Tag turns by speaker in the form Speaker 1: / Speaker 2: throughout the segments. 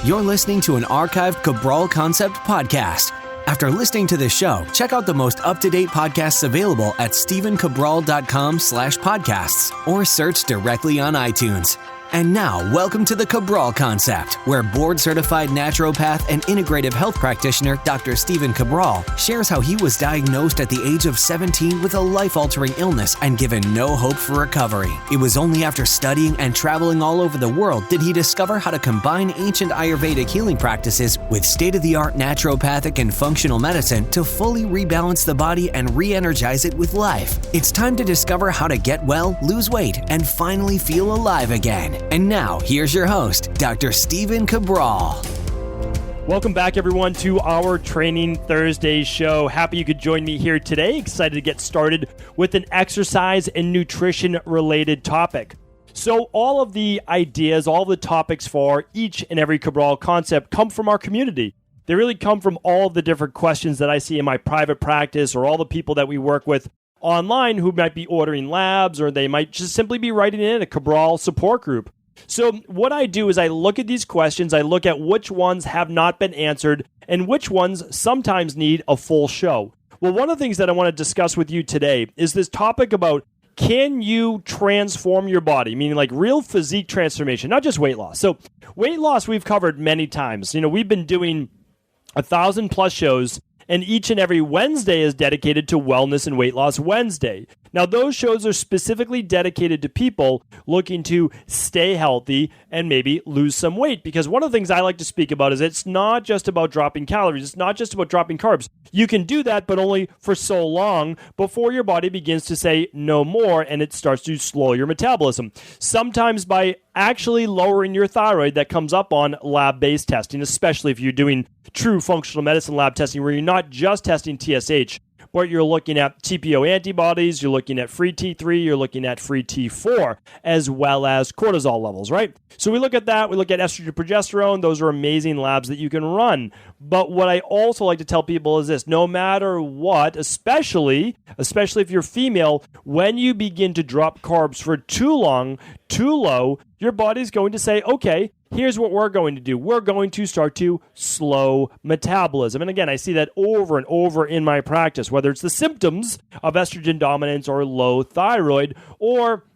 Speaker 1: You're listening to an archived Cabral Concept podcast. After listening to this show, check out the most up-to-date podcasts available at stephencabral.com/podcasts or search directly on iTunes. And now, welcome to the Cabral Concept, where board-certified naturopath and integrative health practitioner Dr. Stephen Cabral shares how he was diagnosed at the age of 17 with a life-altering illness and given no hope for recovery. It was only after studying and traveling all over the world did he discover how to combine ancient Ayurvedic healing practices with state-of-the-art naturopathic and functional medicine to fully rebalance the body and re-energize it with life. It's time to discover how to get well, lose weight, and finally feel alive again. And now, here's your host, Dr. Stephen Cabral.
Speaker 2: Welcome back, everyone, to our Training Thursday show. Happy you could join me here today. Excited to get started with an exercise and nutrition-related topic. So all of the ideas, all the topics for each and every Cabral concept come from our community. They really come from all the different questions that I see in my private practice or all the people that we work with online who might be ordering labs, or they might just simply be writing in a Cabral support group. So what I do is I look at these questions, I look at which ones have not been answered and which ones sometimes need a full show. Well, one of the things that I want to discuss with you today is this topic about, can you transform your body? Meaning like real physique transformation, not just weight loss. So weight loss we've covered many times. We've been doing 1,000 plus shows, and each and every Wednesday is dedicated to Wellness and Weight Loss Wednesday. Now, those shows are specifically dedicated to people looking to stay healthy and maybe lose some weight. Because one of the things I like to speak about is it's not just about dropping calories. It's not just about dropping carbs. You can do that, but only for so long before your body begins to say no more and it starts to slow your metabolism. Sometimes by actually lowering your thyroid, that comes up on lab-based testing, especially if you're doing true functional medicine lab testing where you're not just testing TSH, but you're looking at TPO antibodies, you're looking at free T3, you're looking at free T4, as well as cortisol levels, right? So we look at that, we look at estrogen, progesterone, those are amazing labs that you can run. But what I also like to tell people is this: no matter what, especially if you're female, when you begin to drop carbs for too long, too low, your body's going to say, okay, here's what we're going to do. We're going to start to slow metabolism. And again, I see that over and over in my practice, whether it's the symptoms of estrogen dominance or low thyroid, or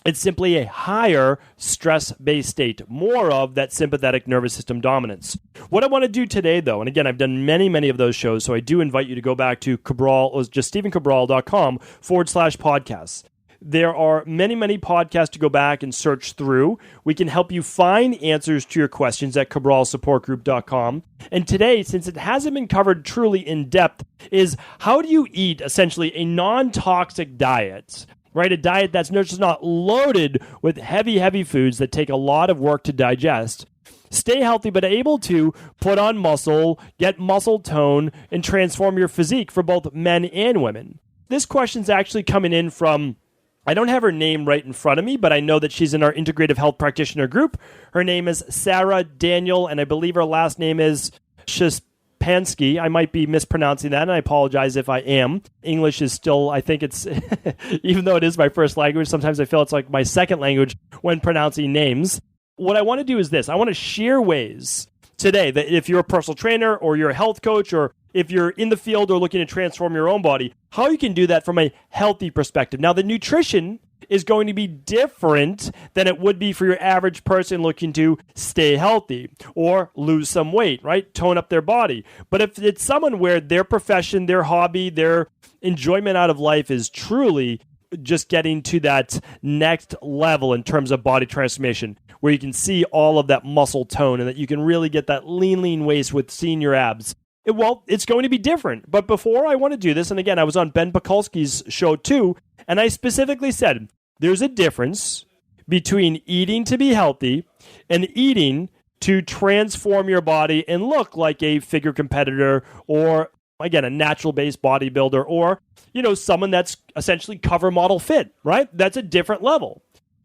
Speaker 2: it's simply a higher stress-based state, more of that sympathetic nervous system dominance. What I want to do today, though, and again, I've done many of those shows, so I do invite you to go back to Cabral, or just stephencabral.com/podcasts. There are many podcasts to go back and search through. We can help you find answers to your questions at cabralsupportgroup.com. And today, since it hasn't been covered truly in depth, is how do you eat essentially a non-toxic diet, right? A diet that's just not loaded with heavy foods that take a lot of work to digest. Stay healthy, but able to put on muscle, get muscle tone, and transform your physique for both men and women. This question's actually coming in from, I don't have her name right in front of me, but I know that she's in our integrative health practitioner group. Her name is Sarah Daniel, and I believe her last name is Pansky. I might be mispronouncing that, and I apologize if I am. English is still, I think it's, even though it is my first language, sometimes I feel it's like my second language when pronouncing names. What I want to do is this. I want to share ways today that if you're a personal trainer or you're a health coach, or if you're in the field or looking to transform your own body, how you can do that from a healthy perspective. Now, the nutrition is going to be different than it would be for your average person looking to stay healthy or lose some weight, right? Tone up their body. But if it's someone where their profession, their hobby, their enjoyment out of life is truly just getting to that next level in terms of body transformation, where you can see all of that muscle tone and that you can really get that lean waist with seeing your abs, it's going to be different. But before I want to do this, and again, I was on Ben Pakulski's show too, and I specifically said, there's a difference between eating to be healthy and eating to transform your body and look like a figure competitor, or again, a natural-based bodybuilder, or, someone that's essentially cover model fit, right? That's a different level,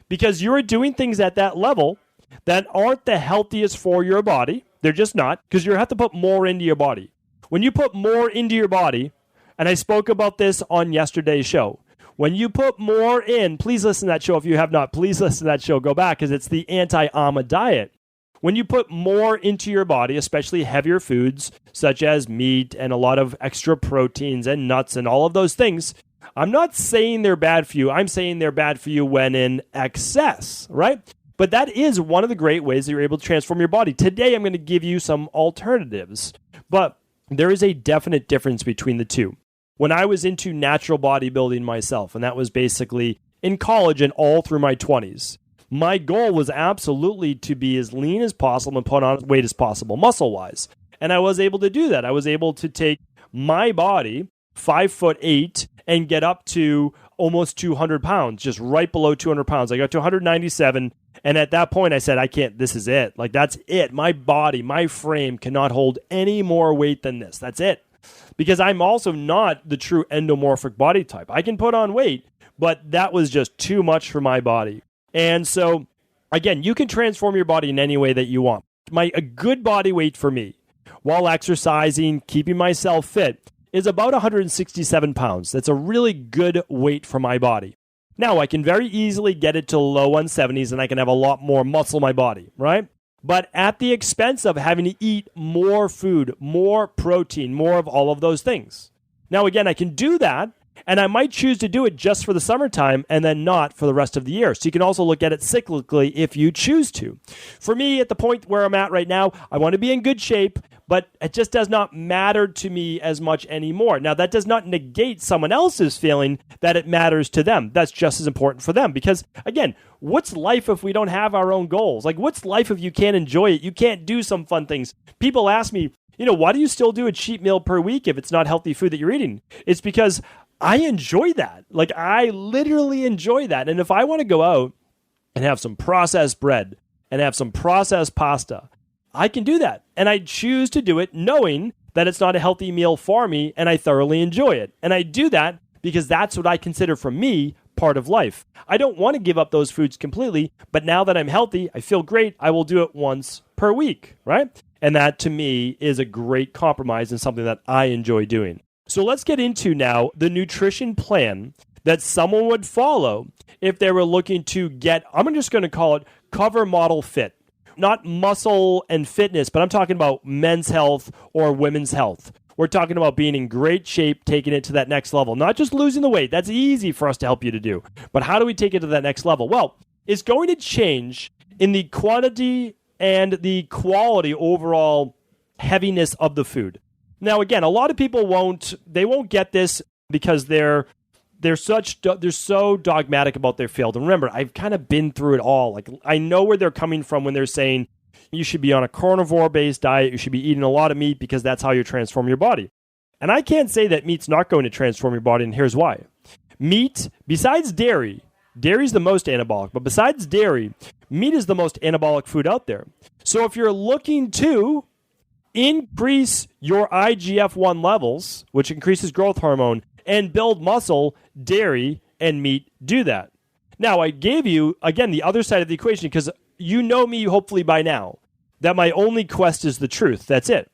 Speaker 2: because you're doing things at that level that aren't the healthiest for your body. They're just not, because you have to put more into your body. When you put more into your body, and I spoke about this on yesterday's show, when you put more in, please listen to that show. If you have not, please listen to that show. Go back, because it's the anti-AMA diet. When you put more into your body, especially heavier foods such as meat and a lot of extra proteins and nuts and all of those things, I'm not saying they're bad for you. I'm saying they're bad for you when in excess, right? But that is one of the great ways that you're able to transform your body. Today, I'm going to give you some alternatives, but there is a definite difference between the two. When I was into natural bodybuilding myself, and that was basically in college and all through my 20s, my goal was absolutely to be as lean as possible and put on as weight as possible, muscle-wise. And I was able to do that. I was able to take my body, 5'8", and get up to almost 200 pounds, just right below 200 pounds. I got to 197, and at that point I said, I can't, this is it. Like, that's it. My body, my frame cannot hold any more weight than this. That's it. Because I'm also not the true endomorphic body type. I can put on weight, but that was just too much for my body. And so, again, you can transform your body in any way that you want. A good body weight for me, while exercising, keeping myself fit, is about 167 pounds. That's a really good weight for my body. Now, I can very easily get it to low 170s, and I can have a lot more muscle in my body, right? But at the expense of having to eat more food, more protein, more of all of those things. Now, again, I can do that, and I might choose to do it just for the summertime and then not for the rest of the year. So you can also look at it cyclically if you choose to. For me, at the point where I'm at right now, I want to be in good shape, but it just does not matter to me as much anymore. Now, that does not negate someone else's feeling that it matters to them. That's just as important for them. Because, again, what's life if we don't have our own goals? Like, what's life if you can't enjoy it? You can't do some fun things. People ask me, why do you still do a cheat meal per week if it's not healthy food that you're eating? It's because I enjoy that. Like, I literally enjoy that. And if I want to go out and have some processed bread and have some processed pasta, I can do that. And I choose to do it knowing that it's not a healthy meal for me, and I thoroughly enjoy it. And I do that because that's what I consider, for me, part of life. I don't want to give up those foods completely, but now that I'm healthy, I feel great, I will do it once per week, right? And that, to me, is a great compromise and something that I enjoy doing. So let's get into now the nutrition plan that someone would follow if they were looking to get, I'm just going to call it cover model fit. Not muscle and fitness, but I'm talking about men's health or women's health. We're talking about being in great shape, taking it to that next level. Not just losing the weight. That's easy for us to help you to do. But how do we take it to that next level? Well, it's going to change in the quantity and the quality overall heaviness of the food. Now, again, a lot of people won't get this because they're so dogmatic about their field. And remember, I've kind of been through it all. Like, I know where they're coming from when they're saying you should be on a carnivore-based diet, you should be eating a lot of meat because that's how you transform your body. And I can't say that meat's not going to transform your body, and here's why. Meat, besides dairy's the most anabolic, but besides dairy, meat is the most anabolic food out there. So if you're looking to increase your IGF-1 levels, which increases growth hormone, and build muscle, dairy and meat do that. Now, I gave you, again, the other side of the equation because you know me, hopefully by now, that my only quest is the truth. That's it.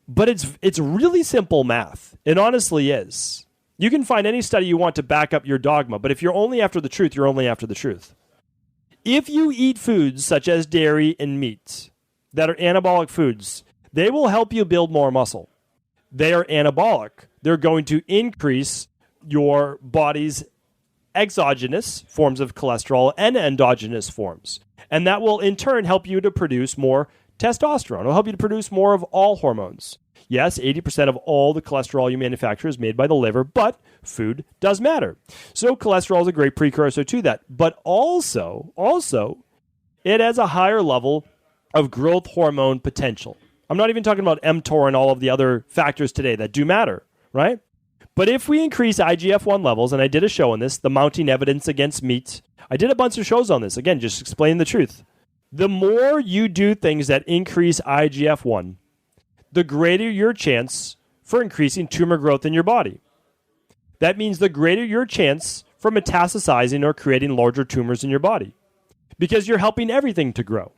Speaker 2: But it's really simple math. It honestly is. You can find any study you want to back up your dogma, but if you're only after the truth, you're only after the truth. If you eat foods such as dairy and meat that are anabolic foods, they will help you build more muscle. They are anabolic. They're going to increase your body's exogenous forms of cholesterol and endogenous forms. And that will in turn help you to produce more testosterone. It'll help you to produce more of all hormones. Yes, 80% of all the cholesterol you manufacture is made by the liver, but food does matter. So cholesterol is a great precursor to that. But also, it has a higher level of growth hormone potential. I'm not even talking about mTOR and all of the other factors today that do matter, right? But if we increase IGF-1 levels, and I did a show on this, the mounting evidence against meat, I did a bunch of shows on this. Again, just explain the truth. The more you do things that increase IGF-1, the greater your chance for increasing tumor growth in your body. That means the greater your chance for metastasizing or creating larger tumors in your body because you're helping everything to grow.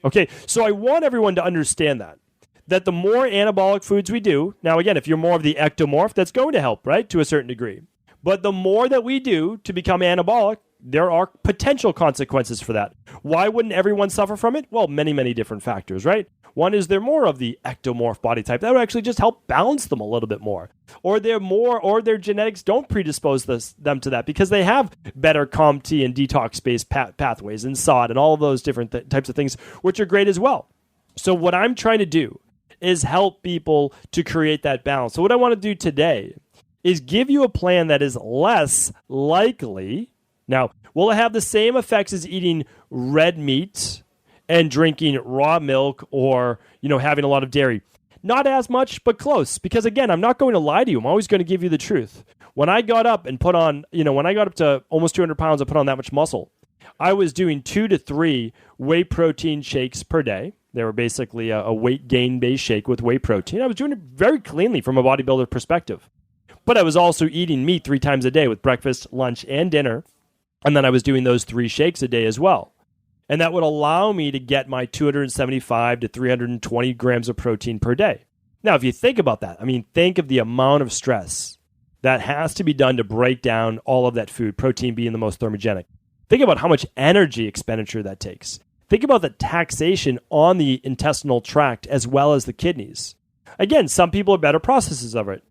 Speaker 2: Okay, so I want everyone to understand that the more anabolic foods we do, now again, if you're more of the ectomorph, that's going to help, right, to a certain degree. But the more that we do to become anabolic, there are potential consequences for that. Why wouldn't everyone suffer from it? Well, many, many different factors, right? One is they're more of the ectomorph body type. That would actually just help balance them a little bit more. Or their genetics don't predispose them to that because they have better COMT and detox-based pathways and SOD and all of those different types of things, which are great as well. So what I'm trying to do is help people to create that balance. So what I want to do today is give you a plan that is less likely. Now, will it have the same effects as eating red meat and drinking raw milk or, having a lot of dairy? Not as much, but close. Because again, I'm not going to lie to you. I'm always going to give you the truth. When I got up and put on, when I got up to almost 200 pounds, I put on that much muscle. I was doing 2 to 3 whey protein shakes per day. They were basically a weight gain-based shake with whey protein. I was doing it very cleanly from a bodybuilder perspective. But I was also eating meat 3 times a day with breakfast, lunch, and dinner. And then I was doing those 3 shakes a day as well. And that would allow me to get my 275 to 320 grams of protein per day. Now, if you think about that, think of the amount of stress that has to be done to break down all of that food, protein being the most thermogenic. Think about how much energy expenditure that takes. Think about the taxation on the intestinal tract as well as the kidneys. Again, some people are better processors of it.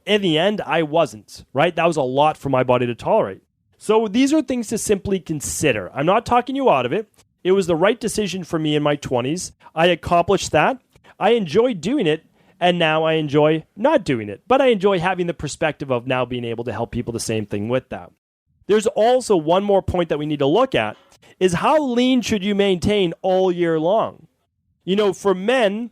Speaker 2: In the end, I wasn't, right? That was a lot for my body to tolerate. So these are things to simply consider. I'm not talking you out of it. It was the right decision for me in my 20s. I accomplished that. I enjoyed doing it, and now I enjoy not doing it. But I enjoy having the perspective of now being able to help people the same thing with that. There's also one more point that we need to look at is how lean should you maintain all year long? For men,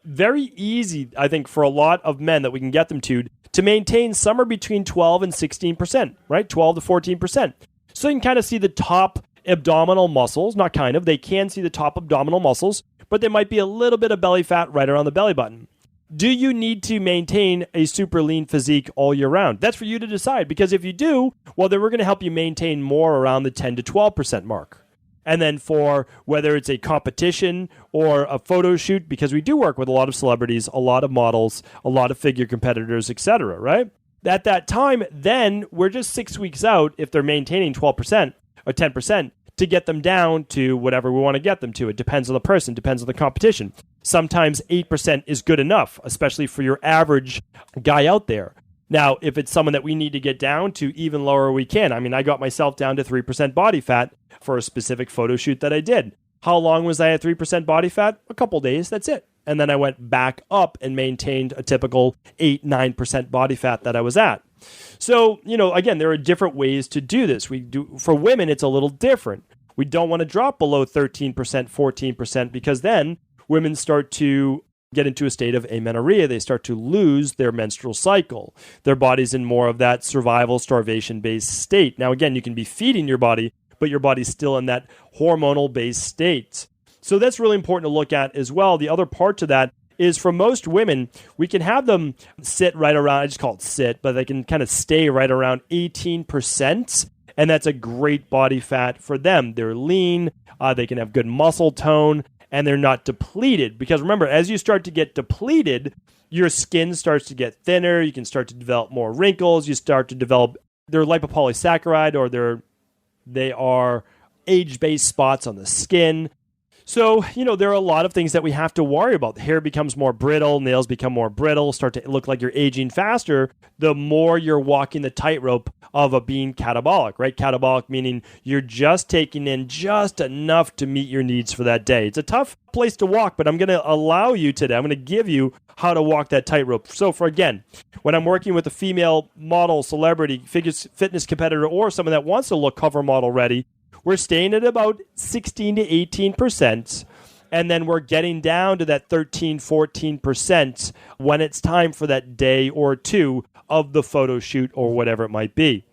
Speaker 2: very easy, I think, for a lot of men that we can get them to maintain somewhere between 12 and 16%, right? 12 to 14%. So you can kind of see the top abdominal muscles, they can see the top abdominal muscles, but there might be a little bit of belly fat right around the belly button. Do you need to maintain a super lean physique all year round? That's for you to decide, because if you do, well, then we're going to help you maintain more around the 10 to 12% mark. And then for whether it's a competition or a photo shoot, because we do work with a lot of celebrities, a lot of models, a lot of figure competitors, etc., right? At that time, then we're just 6 weeks out if they're maintaining 12% or 10% to get them down to whatever we want to get them to. It depends on the person, depends on the competition. Sometimes 8% is good enough, especially for your average guy out there. Now, if it's someone that we need to get down to even lower, we can. I got myself down to 3% body fat for a specific photo shoot that I did. How long was I at 3% body fat? A couple days, that's it. And then I went back up and maintained a typical 8-9% body fat that I was at. So, again, there are different ways to do this. For women, it's a little different. We don't want to drop below 13%, 14%, because then women start to get into a state of amenorrhea. They start to lose their menstrual cycle. Their body's in more of that survival, starvation-based state. Now, again, you can be feeding your body, but your body's still in that hormonal-based state. So that's really important to look at as well. The other part to that is for most women, we can have them sit right around, I just call it sit, but they can kind of stay right around 18%. And that's a great body fat for them. They're lean, they can have good muscle tone, and they're not depleted. Because remember, as you start to get depleted, your skin starts to get thinner, you can start to develop more wrinkles, you start to develop their lipopolysaccharide, or they are age-based spots on the skin. So, there are a lot of things that we have to worry about. The hair becomes more brittle, nails become more brittle, start to look like you're aging faster, the more you're walking the tightrope of being catabolic, right? Catabolic meaning you're just taking in just enough to meet your needs for that day. It's a tough place to walk, but I'm going to allow you today. I'm going to give you how to walk that tightrope. So when I'm working with a female model, celebrity, fitness competitor, or someone that wants to look cover model ready, we're staying at about 16 to 18%, and then we're getting down to that 13, 14% when it's time for that day or two of the photo shoot or whatever it might be.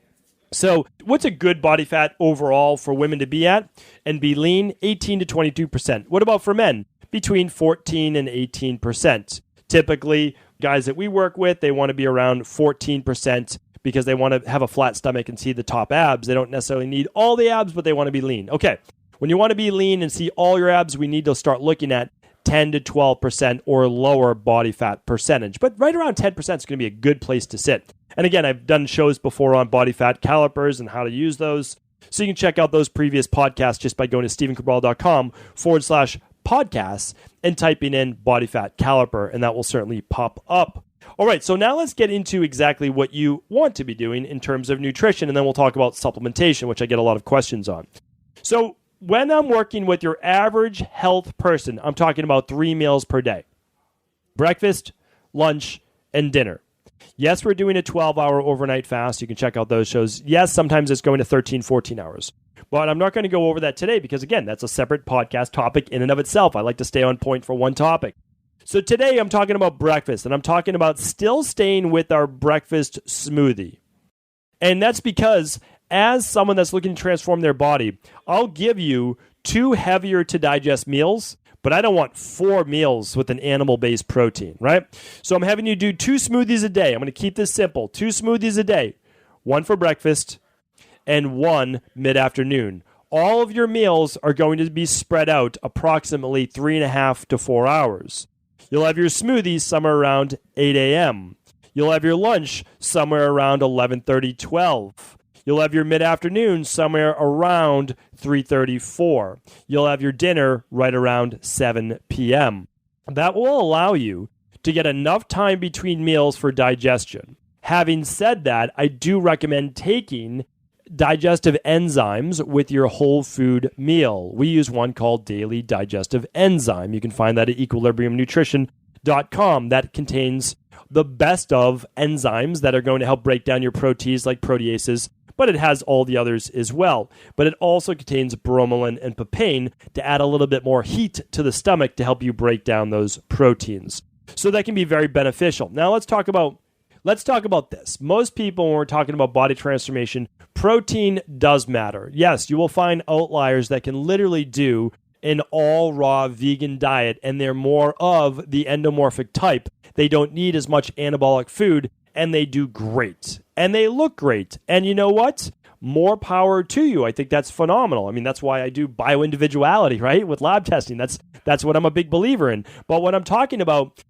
Speaker 2: So what's a good body fat overall for women to be at and be lean? 18 to 22%. What about for men? Between 14 and 18%. Typically, guys that we work with, they want to be around 14%. Because they want to have a flat stomach and see the top abs. They don't necessarily need all the abs, but they want to be lean. Okay, when you want to be lean and see all your abs, we need to start looking at 10 to 12% or lower body fat percentage. But right around 10% is going to be a good place to sit. And again, I've done shows before on body fat calipers and how to use those. So you can check out those previous podcasts just by going to stephencabral.com/podcasts and typing in body fat caliper, and that will certainly pop up. All right, so now let's get into exactly what you want to be doing in terms of nutrition, and then we'll talk about supplementation, which I get a lot of questions on. So when I'm working with your average health person, I'm talking about 3 meals per day: breakfast, lunch, and dinner. Yes, we're doing a 12-hour overnight fast. You can check out those shows. Yes, sometimes it's going to 13, 14 hours. But I'm not going to go over that today because, again, that's a separate podcast topic in and of itself. I like to stay on point for one topic. So today I'm talking about breakfast, and I'm talking about still staying with our breakfast smoothie. And that's because as someone that's looking to transform their body, I'll give you 2 heavier to digest meals, but I don't want 4 meals with an animal-based protein, right? So I'm having you do 2 smoothies a day. I'm going to keep this simple. 2 smoothies a day, 1 for breakfast and 1 mid-afternoon. All of your meals are going to be spread out approximately 3.5 to 4 hours. You'll have your smoothies somewhere around 8 a.m. You'll have your lunch somewhere around 11:30, 12. You'll have your mid-afternoon somewhere around 3:30, 4. You'll have your dinner right around 7 p.m. That will allow you to get enough time between meals for digestion. Having said that, I do recommend taking digestive enzymes with your whole food meal. We use one called Daily Digestive Enzyme. You can find that at equilibriumnutrition.com. That contains the best of enzymes that are going to help break down your proteins like proteases, but it has all the others as well. But it also contains bromelain and papain to add a little bit more heat to the stomach to help you break down those proteins. So that can be very beneficial. Now let's talk about this. Most people, when we're talking about body transformation, protein does matter. Yes, you will find outliers that can literally do an all raw vegan diet, and they're more of the endomorphic type. They don't need as much anabolic food, and they do great. And they look great. And you know what? More power to you. I think that's phenomenal. I mean, that's why I do bioindividuality, right? With lab testing. That's what I'm a big believer in. But when I'm talking about,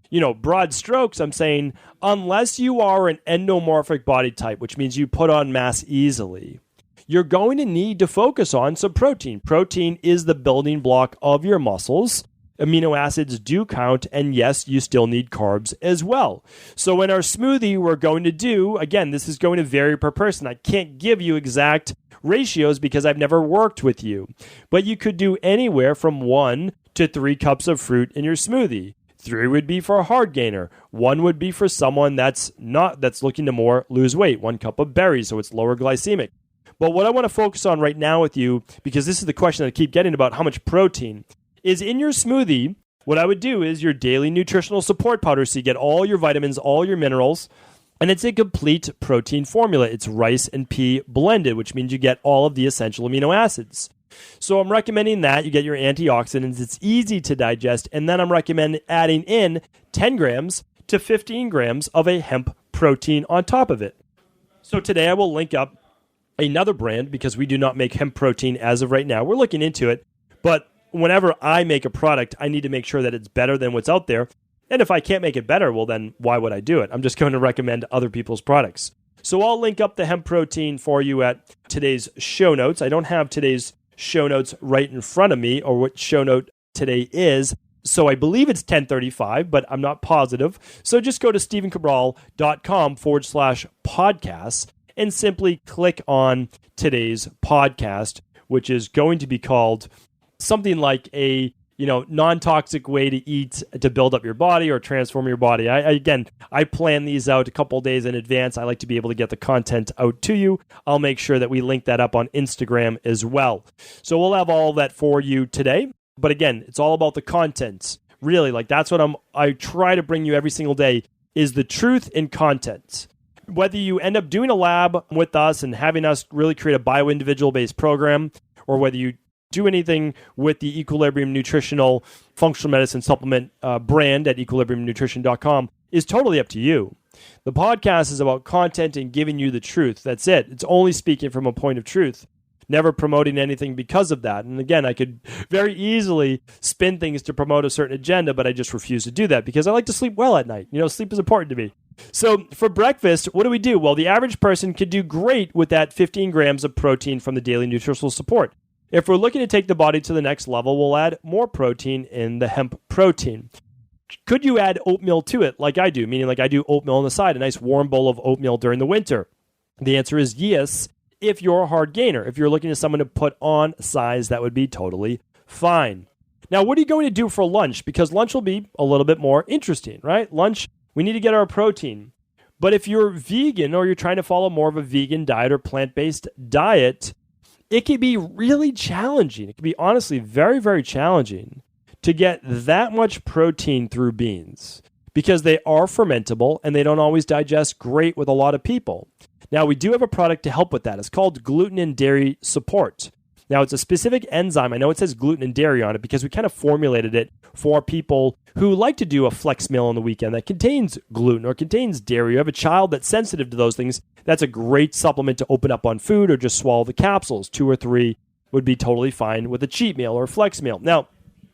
Speaker 2: broad strokes, I'm saying unless you are an endomorphic body type, which means you put on mass easily, you're going to need to focus on some protein. Protein is the building block of your muscles. Amino acids do count, and yes, you still need carbs as well. So in our smoothie, we're going to do, again, this is going to vary per person. I can't give you exact ratios because I've never worked with you. But you could do anywhere from 1 to 3 cups of fruit in your smoothie. 3 would be for a hard gainer. 1 would be for someone that's looking to more lose weight. 1 cup of berries, so it's lower glycemic. But what I want to focus on right now with you, because this is the question that I keep getting about how much protein, is in your smoothie, what I would do is your daily nutritional support powder, so you get all your vitamins, all your minerals, and it's a complete protein formula. It's rice and pea blended, which means you get all of the essential amino acids. So I'm recommending that. You get your antioxidants. It's easy to digest. And then I'm recommending adding in 10 grams to 15 grams of a hemp protein on top of it. So today I will link up another brand because we do not make hemp protein as of right now. We're looking into it. But whenever I make a product, I need to make sure that it's better than what's out there. And if I can't make it better, well, then why would I do it? I'm just going to recommend other people's products. So I'll link up the hemp protein for you at today's show notes. I don't have today's show notes right in front of me or what show note today is. So I believe it's 1035, but I'm not positive. So just go to stephencabral.com/podcasts and simply click on today's podcast, which is going to be called something like a non-toxic way to eat to build up your body or transform your body. I plan these out a couple days in advance. I like to be able to get the content out to you. I'll make sure that we link that up on Instagram as well. So we'll have all of that for you today. But again, it's all about the content. Really, that's what I try to bring you every single day is the truth in content. Whether you end up doing a lab with us and having us really create a bio-individual based program, or whether you do anything with the Equilibrium Nutritional Functional Medicine Supplement brand at equilibriumnutrition.com is totally up to you. The podcast is about content and giving you the truth. That's it. It's only speaking from a point of truth, never promoting anything because of that. And again, I could very easily spin things to promote a certain agenda, but I just refuse to do that because I like to sleep well at night. Sleep is important to me. So for breakfast, what do? Well, the average person could do great with that 15 grams of protein from the daily nutritional support. If we're looking to take the body to the next level, we'll add more protein in the hemp protein. Could you add oatmeal to it like I do, meaning like I do oatmeal on the side, a nice warm bowl of oatmeal during the winter? The answer is yes, if you're a hard gainer. If you're looking to someone to put on size, that would be totally fine. Now, what are you going to do for lunch? Because lunch will be a little bit more interesting, right? Lunch, we need to get our protein. But if you're vegan or you're trying to follow more of a vegan diet or plant-based diet, it can be really challenging. It can be honestly very, very challenging to get that much protein through beans because they are fermentable and they don't always digest great with a lot of people. Now, we do have a product to help with that. It's called gluten and dairy support. Now, it's a specific enzyme. I know it says gluten and dairy on it because we kind of formulated it for people who like to do a flex meal on the weekend that contains gluten or contains dairy. You have a child that's sensitive to those things. That's a great supplement to open up on food or just swallow the capsules. 2 or 3 would be totally fine with a cheat meal or a flex meal. Now,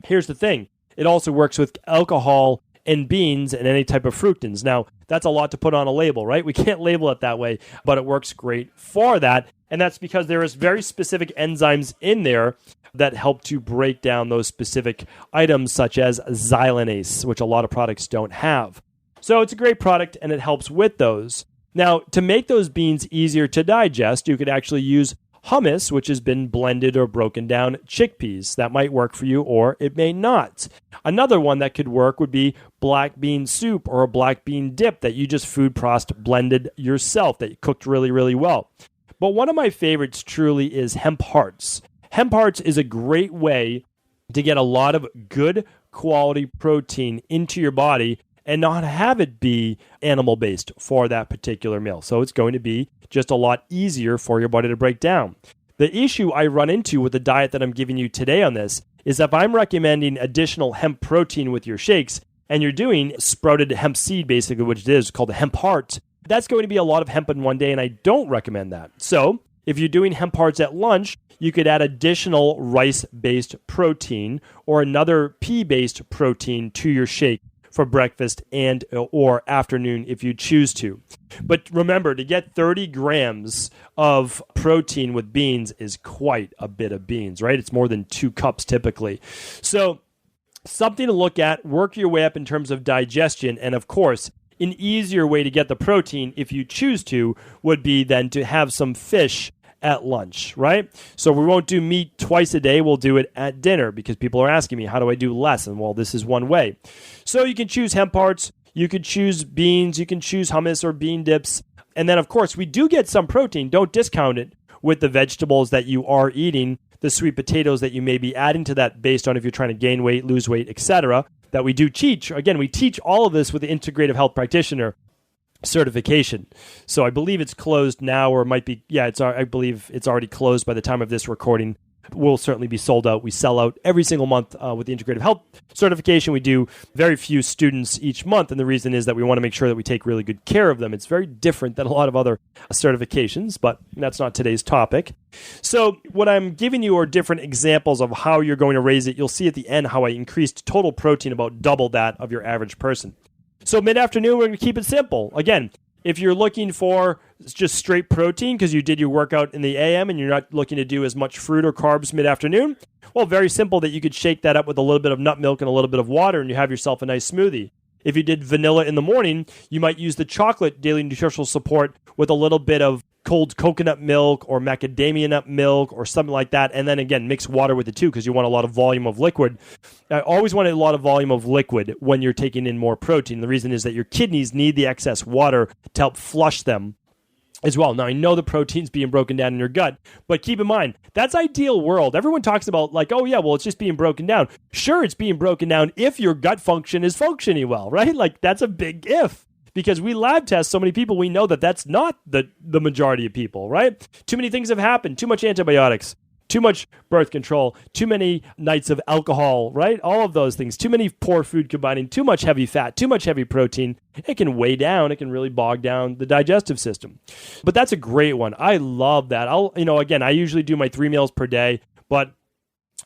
Speaker 2: here's the thing. It also works with alcohol and beans and any type of fructans. Now, that's a lot to put on a label, right? We can't label it that way, but it works great for that. And that's because there is very specific enzymes in there that help to break down those specific items such as xylanase, which a lot of products don't have. So it's a great product and it helps with those. Now, to make those beans easier to digest, you could actually use hummus, which has been blended or broken down chickpeas. That might work for you or it may not. Another one that could work would be black bean soup or a black bean dip that you just food processed blended yourself that you cooked really, really well. But one of my favorites truly is hemp hearts. Hemp hearts is a great way to get a lot of good quality protein into your body and not have it be animal-based for that particular meal. So it's going to be just a lot easier for your body to break down. The issue I run into with the diet that I'm giving you today on this is if I'm recommending additional hemp protein with your shakes and you're doing sprouted hemp seed, basically, which it is called a hemp heart, that's going to be a lot of hemp in one day, and I don't recommend that. So if you're doing hemp hearts at lunch, you could add additional rice-based protein or another pea-based protein to your shake for breakfast and or afternoon if you choose to. But remember, to get 30 grams of protein with beans is quite a bit of beans, right? It's more than 2 cups typically. So something to look at, work your way up in terms of digestion, and of course, an easier way to get the protein, if you choose to, would be then to have some fish at lunch, right? So we won't do meat twice a day. We'll do it at dinner because people are asking me, how do I do less? And well, this is one way. So you can choose hemp hearts. You could choose beans. You can choose hummus or bean dips. And then, of course, we do get some protein. Don't discount it with the vegetables that you are eating, the sweet potatoes that you may be adding to that based on if you're trying to gain weight, lose weight, etc., that we do teach. Again, we teach all of this with the integrative health practitioner certification. So I believe it's closed now, or it might be, I believe it's already closed by the time of this recording. Will certainly be sold out. We sell out every single month with the integrative health certification. We do very few students each month, and the reason is that we want to make sure that we take really good care of them. It's very different than a lot of other certifications, but that's not today's topic. So what I'm giving you are different examples of how you're going to raise it. You'll see at the end how I increased total protein about double that of your average person. So mid-afternoon, we're going to keep it simple. Again, if you're looking for just straight protein because you did your workout in the AM and you're not looking to do as much fruit or carbs mid-afternoon, well, very simple that you could shake that up with a little bit of nut milk and a little bit of water and you have yourself a nice smoothie. If you did vanilla in the morning, you might use the chocolate daily nutritional support with a little bit of cold coconut milk or macadamia nut milk or something like that. And then again, mix water with it too because you want a lot of volume of liquid. I always want a lot of volume of liquid when you're taking in more protein. The reason is that your kidneys need the excess water to help flush them as well. Now, I know the protein's being broken down in your gut, but keep in mind, that's ideal world. Everyone talks about like, oh yeah, well, it's just being broken down. Sure, it's being broken down if your gut function is functioning well, right? Like that's a big if. Because we lab test so many people, we know that that's not the majority of people, right? Too many things have happened. Too much antibiotics, too much birth control, too many nights of alcohol, right? All of those things. Too many poor food combining, too much heavy fat, too much heavy protein. It can weigh down. It can really bog down the digestive system. But that's a great one. I love that. Again, I usually do my 3 meals per day, but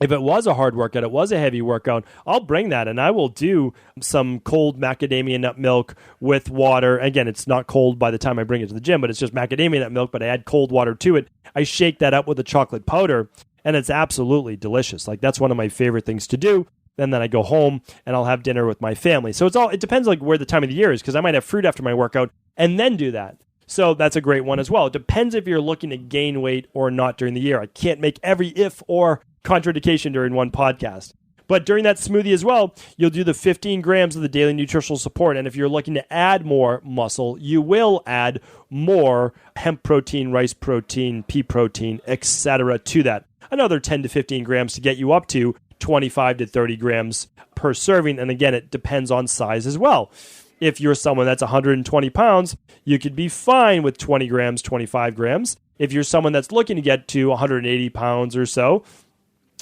Speaker 2: if it was a hard workout, it was a heavy workout, I'll bring that and I will do some cold macadamia nut milk with water. Again, it's not cold by the time I bring it to the gym, but it's just macadamia nut milk, but I add cold water to it. I shake that up with a chocolate powder, and it's absolutely delicious. Like, that's one of my favorite things to do. And then I go home and I'll have dinner with my family. So it depends like where the time of the year is, because I might have fruit after my workout and then do that. So that's a great one as well. It depends if you're looking to gain weight or not during the year. I can't make every if or contradiction during one podcast. But during that smoothie as well, you'll do the 15 grams of the daily nutritional support. And if you're looking to add more muscle, you will add more hemp protein, rice protein, pea protein, etc. to that. Another 10 to 15 grams to get you up to 25 to 30 grams per serving. And again, it depends on size as well. If you're someone that's 120 pounds, you could be fine with 20 grams, 25 grams. If you're someone that's looking to get to 180 pounds or so,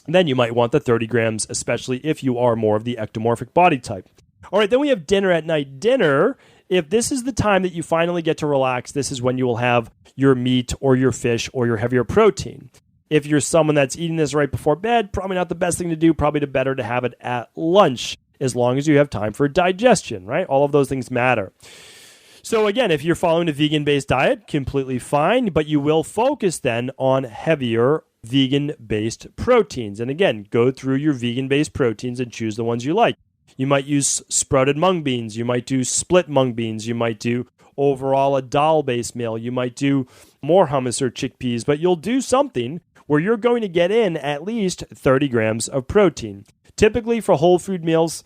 Speaker 2: then you might want the 30 grams, especially if you are more of the ectomorphic body type. All right, then we have dinner at night. Dinner, if this is the time that you finally get to relax, this is when you will have your meat or your fish or your heavier protein. If you're someone that's eating this right before bed, probably not the best thing to do, probably better to have it at lunch, as long as you have time for digestion, right? All of those things matter. So again, if you're following a vegan-based diet, completely fine, but you will focus then on heavier vegan-based proteins. And again, go through your vegan-based proteins and choose the ones you like. You might use sprouted mung beans. You might do split mung beans. You might do overall a dal-based meal. You might do more hummus or chickpeas, but you'll do something where you're going to get in at least 30 grams of protein. Typically for whole food meals,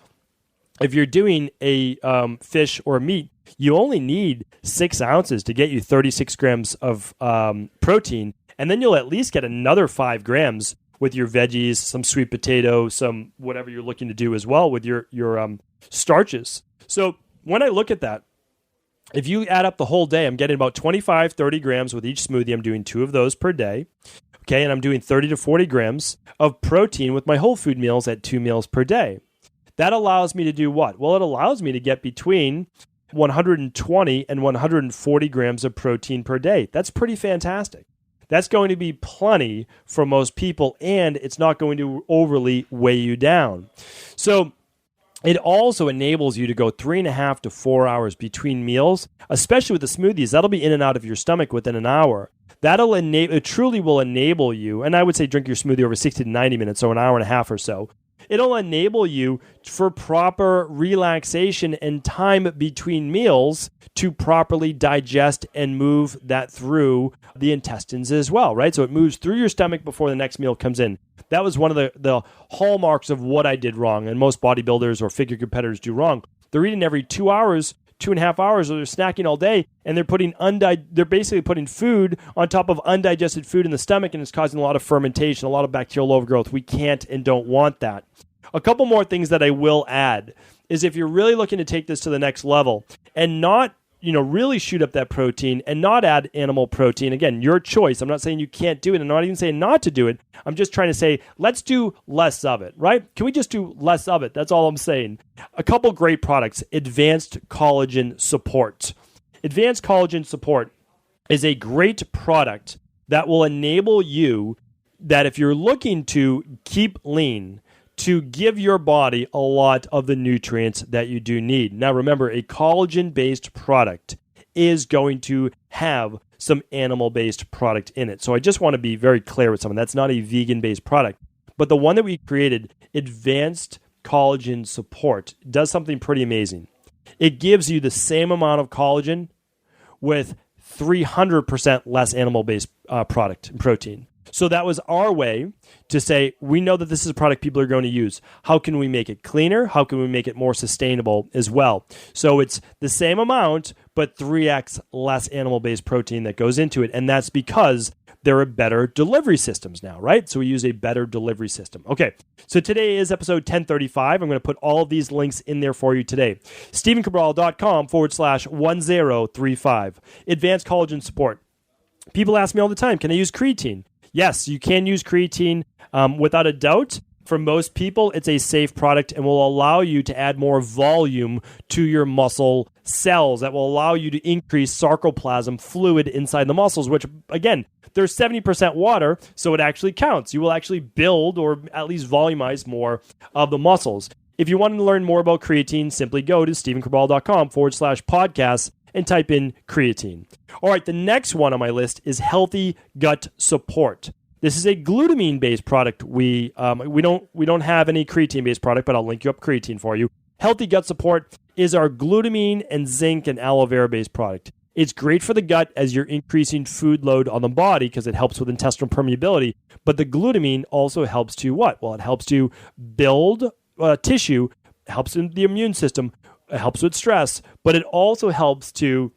Speaker 2: if you're doing a fish or meat, you only need 6 ounces to get you 36 grams of protein. And then you'll at least get another 5 grams with your veggies, some sweet potato, some whatever you're looking to do as well with your starches. So when I look at that, if you add up the whole day, I'm getting about 25, 30 grams with each smoothie. I'm doing 2 of those per day. Okay, and I'm doing 30 to 40 grams of protein with my whole food meals at 2 meals per day. That allows me to do what? Well, it allows me to get between 120 and 140 grams of protein per day. That's pretty fantastic. That's going to be plenty for most people, and it's not going to overly weigh you down. So it also enables you to go 3.5 to 4 hours between meals, especially with the smoothies. That'll be in and out of your stomach within an hour. It truly will enable you, and I would say drink your smoothie over 60 to 90 minutes, so an hour and a half or so. It'll enable you for proper relaxation and time between meals to properly digest and move that through the intestines as well, right? So it moves through your stomach before the next meal comes in. That was one of the hallmarks of what I did wrong, and most bodybuilders or figure competitors do wrong. They're eating every 2 hours, 2.5 hours, or they're snacking all day, and they're basically putting food on top of undigested food in the stomach, and it's causing a lot of fermentation, a lot of bacterial overgrowth. We can't and don't want that. A couple more things that I will add is if you're really looking to take this to the next level and not, really shoot up that protein and not add animal protein. Again, your choice. I'm not saying you can't do it. I'm not even saying not to do it. I'm just trying to say, let's do less of it, right? Can we just do less of it? That's all I'm saying. A couple great products. Advanced Collagen Support. Advanced Collagen Support is a great product that will enable you that if you're looking to keep lean, to give your body a lot of the nutrients that you do need. Now remember, a collagen-based product is going to have some animal-based product in it. So I just want to be very clear with someone. That's not a vegan-based product. But the one that we created, Advanced Collagen Support, does something pretty amazing. It gives you the same amount of collagen with 300% less animal-based product and protein. So that was our way to say, we know that this is a product people are going to use. How can we make it cleaner? How can we make it more sustainable as well? So it's the same amount, but 3x less animal-based protein that goes into it. And that's because there are better delivery systems now, right? So we use a better delivery system. Okay, so today is episode 1035. I'm going to put all of these links in there for you today. StephenCabral.com/1035. Advanced Collagen Support. People ask me all the time, can I use creatine? Yes, you can use creatine without a doubt. For most people, it's a safe product and will allow you to add more volume to your muscle cells. That will allow you to increase sarcoplasm fluid inside the muscles, which, again, They're 70% water, so it actually counts. You will actually build or at least volumize more of the muscles. If you want to learn more about creatine, simply go to stephencabral.com/podcast and type in creatine. All right, the next one on my list is Healthy Gut Support. This is a glutamine-based product. We don't have any creatine-based product, but I'll link you up creatine for you. Healthy Gut Support is our glutamine and zinc and aloe vera-based product. It's great for the gut as you're increasing food load on the body because it helps with intestinal permeability. But the glutamine also helps to what? Well, it helps to build tissue, helps in the immune system, it helps with stress, but it also helps to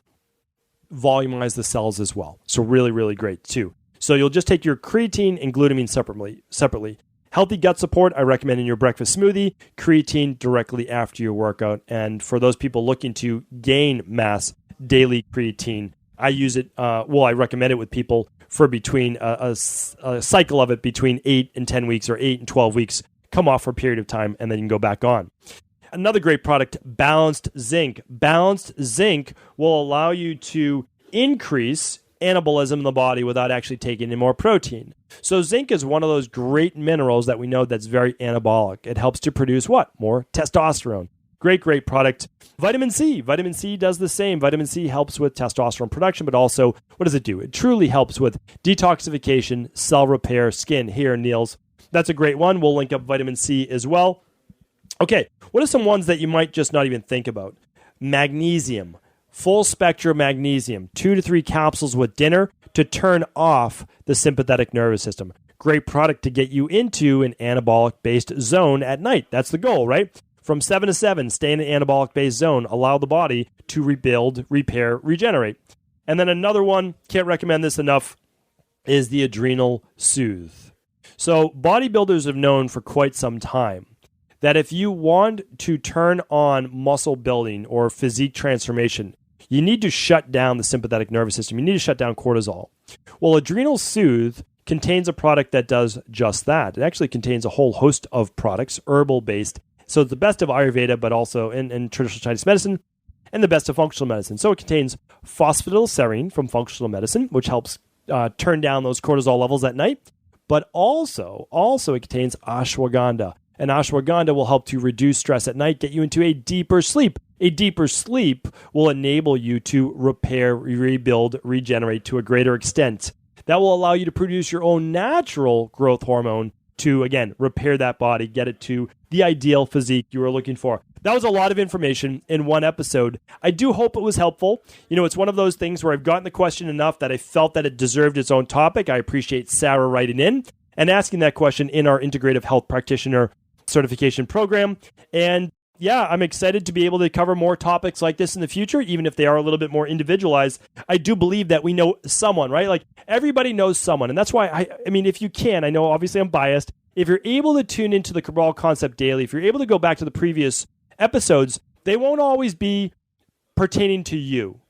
Speaker 2: volumize the cells as well. So really, really great too. So you'll just take your creatine and glutamine separately. Healthy Gut Support, I recommend in your breakfast smoothie, creatine directly after your workout. And for those people looking to gain mass, daily creatine, I use it, I recommend it with people for between a cycle of it between 8 and 10 weeks or 8 and 12 weeks. Come off for a period of time, and then you can go back on. Another great product, Balanced Zinc. Balanced Zinc will allow you to increase anabolism in the body without actually taking in more protein. So zinc is one of those great minerals that we know that's very anabolic. It helps to produce what? More testosterone. Great product. Vitamin C. Vitamin C does the same. Vitamin C helps with testosterone production, but also, what does it do? It truly helps with detoxification, cell repair, skin, hair, nails. That's a great one. We'll link up vitamin C as well. Okay, what are some ones that you might just not even think about? Magnesium. Full spectrum magnesium. 2 to 3 capsules with dinner to turn off the sympathetic nervous system. Great product to get you into an anabolic-based zone at night. That's the goal, right? From 7 to 7, stay in an anabolic-based zone. Allow the body to rebuild, repair, regenerate. And then another one, can't recommend this enough, is the Adrenal Soothe. So bodybuilders have known for quite some time that if you want to turn on muscle building or physique transformation, you need to shut down the sympathetic nervous system. You need to shut down cortisol. Well, Adrenal Soothe contains a product that does just that. It actually contains a whole host of products, herbal-based. So it's the best of Ayurveda, but also in traditional Chinese medicine, and the best of functional medicine. So it contains phosphatidylserine from functional medicine, which helps turn down those cortisol levels at night. But also it contains ashwagandha. And ashwagandha will help to reduce stress at night, get you into a deeper sleep. A deeper sleep will enable you to repair, rebuild, regenerate to a greater extent. That will allow you to produce your own natural growth hormone to, again, repair that body, get it to the ideal physique you were looking for. That was a lot of information in one episode. I do hope it was helpful. You know, it's one of those things where I've gotten the question enough that I felt that it deserved its own topic. I appreciate Sarah writing in and asking that question in our Integrative Health Practitioner certification program. And yeah, I'm excited to be able to cover more topics like this in the future, even if they are a little bit more individualized. I do believe that we know someone, right? Like everybody knows someone. And that's why, I mean, if you can, I know obviously I'm biased. If you're able to tune into the Cabral Concept Daily, if you're able to go back to the previous episodes, they won't always be pertaining to you,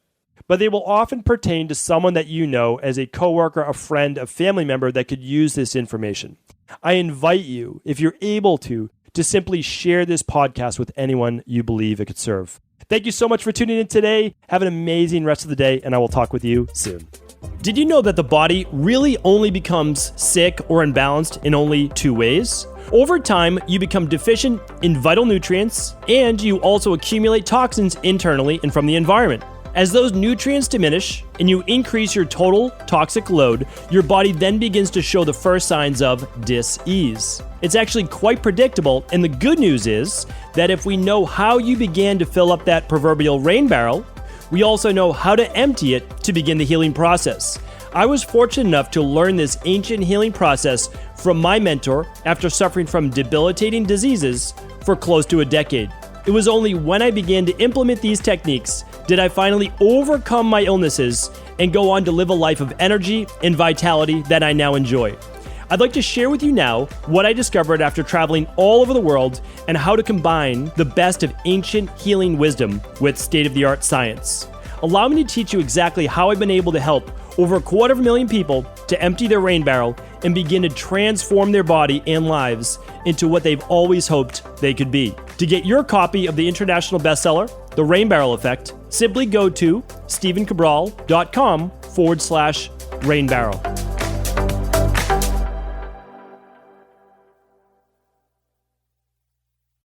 Speaker 2: but they will often pertain to someone that you know as a coworker, a friend, a family member that could use this information. I invite you, if you're able to simply share this podcast with anyone you believe it could serve. Thank you so much for tuning in today. Have an amazing rest of the day, and I will talk with you soon. Did you know that the body really only becomes sick or imbalanced in only 2 ways? Over time, you become deficient in vital nutrients, and you also accumulate toxins internally and from the environment. As those nutrients diminish and you increase your total toxic load, your body then begins to show the first signs of dis-ease. It's actually quite predictable, and the good news is that if we know how you began to fill up that proverbial rain barrel, we also know how to empty it to begin the healing process. I was fortunate enough to learn this ancient healing process from my mentor after suffering from debilitating diseases for close to a decade. It was only when I began to implement these techniques did I finally overcome my illnesses and go on to live a life of energy and vitality that I now enjoy. I'd like to share with you now what I discovered after traveling all over the world and how to combine the best of ancient healing wisdom with state-of-the-art science. Allow me to teach you exactly how I've been able to help over 250,000 people to empty their rain barrel and begin to transform their body and lives into what they've always hoped they could be. To get your copy of the international bestseller, The Rain Barrel Effect, simply go to stephencabral.com/rainbarrel.